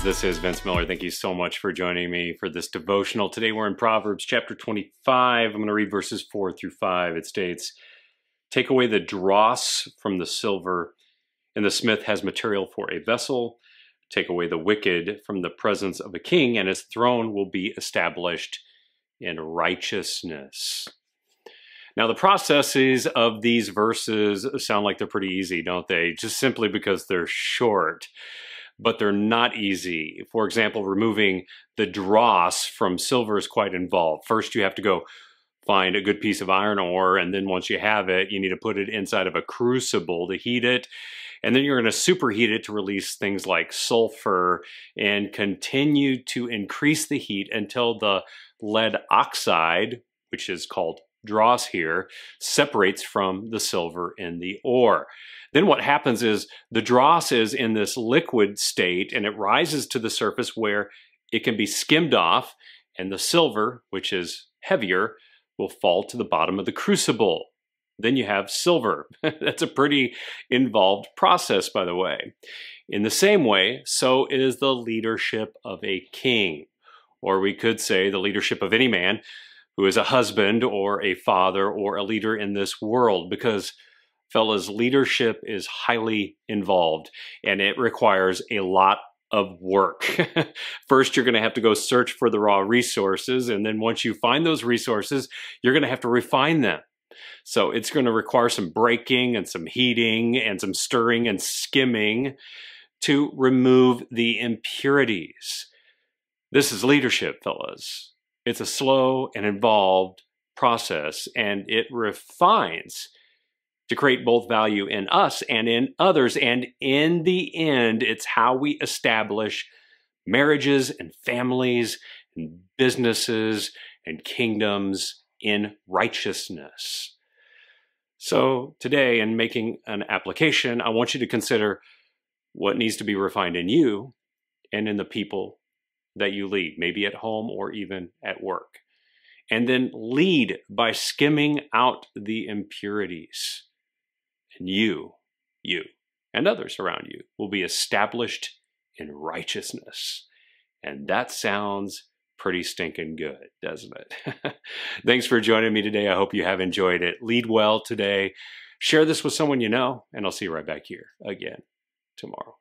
This is Vince Miller. Thank you so much for joining me for this devotional. Today we're in Proverbs chapter 25. I'm going to read verses 4 through 5. It states, "Take away the dross from the silver, and the smith has material for a vessel. Take away the wicked from the presence of a king, and his throne will be established in righteousness." Now, the processes of these verses sound like they're pretty easy, don't they? Just simply because they're short. But they're not easy. For example, removing the dross from silver is quite involved. First, you have to go find a good piece of iron ore, and then once you have it, you need to put it inside of a crucible to heat it. And then you're going to superheat it to release things like sulfur and continue to increase the heat until the lead oxide, which is called dross here, separates from the silver in the ore. Then what happens is the dross is in this liquid state and it rises to the surface where it can be skimmed off, and the silver, which is heavier, will fall to the bottom of the crucible. Then you have silver. That's a pretty involved process, by the way. In the same way, so is the leadership of a king, or we could say the leadership of any man who is a husband or a father or a leader in this world, because fellas, leadership is highly involved and it requires a lot of work. First, you're going to have to go search for the raw resources, and then once you find those resources, you're going to have to refine them. So it's going to require some breaking and some heating and some stirring and skimming to remove the impurities. This is leadership, fellas. It's a slow and involved process, and it refines to create both value in us and in others. And in the end, it's how we establish marriages and families and businesses and kingdoms in righteousness. So today, in making an application, I want you to consider what needs to be refined in you and in the people that you lead, maybe at home or even at work. And then lead by skimming out the impurities. And you, and others around you will be established in righteousness. And that sounds pretty stinking good, doesn't it? Thanks for joining me today. I hope you have enjoyed it. Lead well today. Share this with someone you know, and I'll see you right back here again tomorrow.